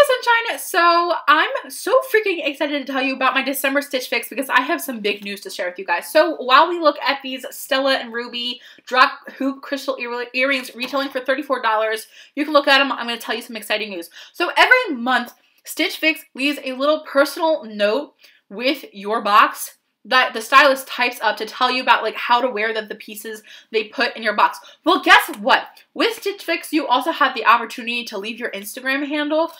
Sunshine! So I'm so freaking excited to tell you about my December Stitch Fix because I have some big news to share with you guys. So while we look at these Stella and Ruby drop hoop crystal earrings retailing for $34, you can look at them. I'm going to tell you some exciting news. So every month, Stitch Fix leaves a little personal note with your box that the stylist types up to tell you about like how to wear the pieces they put in your box. Well, guess what? With Stitch Fix, you also have the opportunity to leave your Instagram handle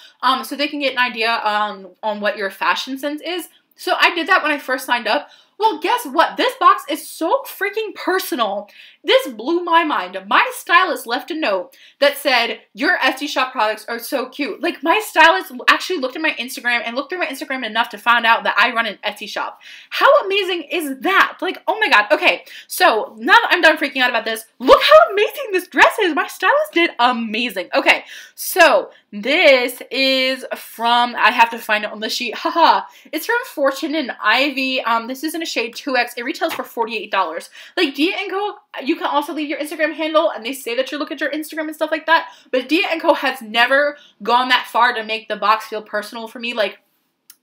so they can get an idea on what your fashion sense is. So I did that when I first signed up. Well, guess what? This box is so freaking personal. This blew my mind. My stylist left a note that said, your Etsy shop products are so cute. Like, my stylist actually looked at my Instagram and looked through my Instagram enough to find out that I run an Etsy shop. How amazing is that? Like, oh my god. Okay, so now that I'm done freaking out about this, look how amazing this dress is. My stylist did amazing. Okay, so this is from, I have to find it on the sheet. Haha. It's from Fortune and Ivy. This is in a shade 2X. It retails for $48. Like, Dia & Co., you can also leave your Instagram handle, and they say that you look at your Instagram and stuff like that, but Dia & Co. has never gone that far to make the box feel personal for me. Like,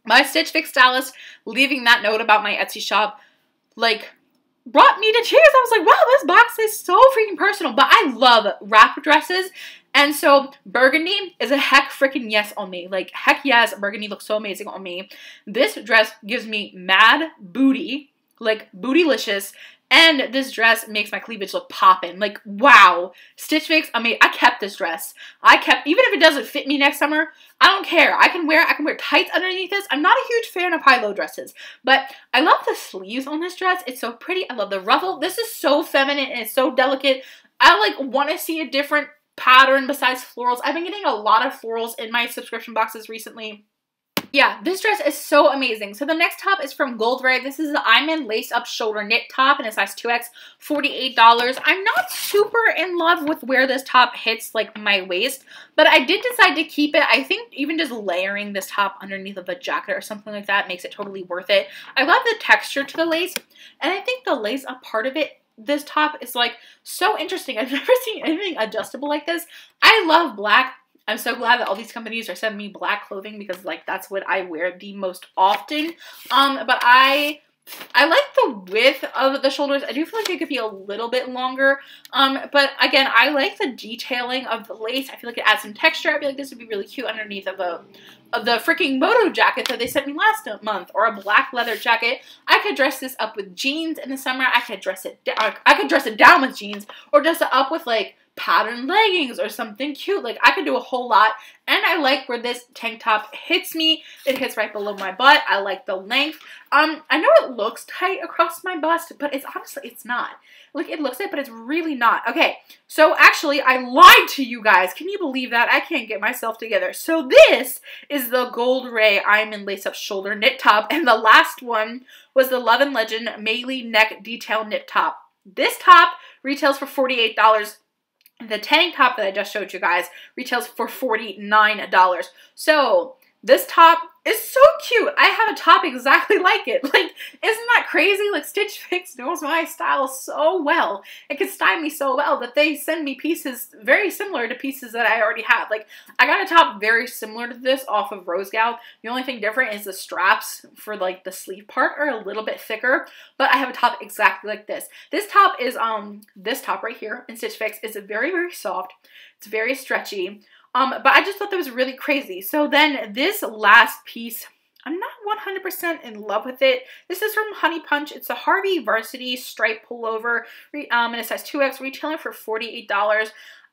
my Stitch Fix stylist leaving that note about my Etsy shop, like, brought me to tears. I was like, wow, this box is so freaking personal. But I love wrap dresses, and so burgundy is a heck freaking yes on me. Like, heck yes, burgundy looks so amazing on me. This dress gives me mad booty, like bootylicious, and this dress makes my cleavage look poppin'. Like, wow. Stitch Fix, I mean, I kept this dress. Even if it doesn't fit me next summer, I don't care. I can wear tights underneath this. I'm not a huge fan of high-low dresses, but I love the sleeves on this dress. It's so pretty. I love the ruffle. This is so feminine and it's so delicate. I, like, want to see a different pattern besides florals. I've been getting a lot of florals in my subscription boxes recently. Yeah, this dress is so amazing. So the next top is from Gold Ray. This is the I'm in lace-up shoulder knit top in a size 2X, $48. I'm not super in love with where this top hits like my waist, but I did decide to keep it. I think even just layering this top underneath of a jacket or something like that makes it totally worth it. I love the texture to the lace, and I think the lace up part of it, this top is like so interesting. I've never seen anything adjustable like this. I love black. I'm so glad that all these companies are sending me black clothing because, like, that's what I wear the most often. But I like the width of the shoulders. I do feel like they could be a little bit longer. But again, I like the detailing of the lace. I feel like it adds some texture. I feel like this would be really cute underneath of the freaking moto jacket that they sent me last month, or a black leather jacket. I could dress this up with jeans in the summer. I could dress it down with jeans, or dress it up with like patterned leggings or something cute. Like, I could do a whole lot. And I like where this tank top hits me. It hits right below my butt. I like the length. I know it looks tight across my bust, but it's honestly, it's not. Like, it looks it, but it's really not. Okay, so actually, I lied to you guys. Can you believe that? I can't get myself together. So this is the Gold Ray I'm in lace-up shoulder knit top, and the last one was the Love and Legend Melee neck detail knit top. This top retails for $48. The tank top that I just showed you guys retails for $49. So this top is so cute. I have a top exactly like it. Like, isn't that crazy? Like, Stitch Fix knows my style so well. It can style me so well that they send me pieces very similar to pieces that I already have. Like, I got a top very similar to this off of Rose Gal. The only thing different is the straps for, like, the sleeve part are a little bit thicker, but I have a top exactly like this. This top is, this top right here in Stitch Fix is very, very soft. It's very stretchy. But I just thought that was really crazy. So then this last piece, I'm not 100% in love with it. This is from Honey Punch. It's a Harvey Varsity stripe pullover in a size 2X, retailing for $48.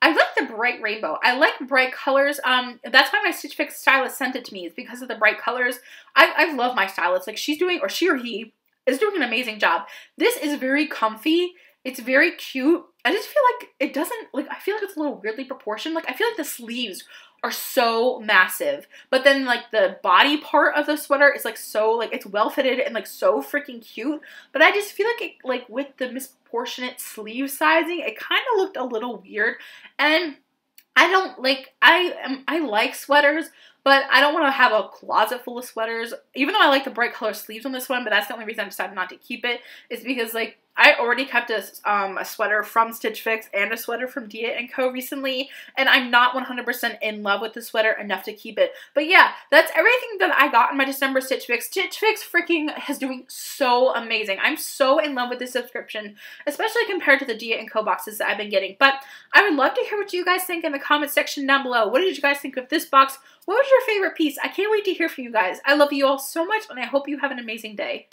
I like the bright rainbow. I like bright colors. That's why my Stitch Fix stylist sent it to me, is because of the bright colors. I love my stylist. Like, she's doing, or she or he is doing an amazing job. This is very comfy. It's very cute. I just feel like it doesn't, like, I feel like it's a little weirdly proportioned. Like, I feel like the sleeves are so massive, but then, like, the body part of the sweater is, like, so, like, it's well fitted and, like, so freaking cute. But I just feel like it, like, with the misproportionate sleeve sizing, it kind of looked a little weird. And I don't, like, I like sweaters, but I don't want to have a closet full of sweaters. Even though I like the bright color sleeves on this one, but that's the only reason I decided not to keep it, is because, like, I already kept a sweater from Stitch Fix and a sweater from Dia & Co. recently, and I'm not 100% in love with the sweater enough to keep it. But yeah, that's everything that I got in my December Stitch Fix. Stitch Fix freaking is doing so amazing. I'm so in love with this subscription, especially compared to the Dia & Co. boxes that I've been getting. But I would love to hear what you guys think in the comment section down below. What did you guys think of this box? What was your favorite piece? I can't wait to hear from you guys. I love you all so much, and I hope you have an amazing day.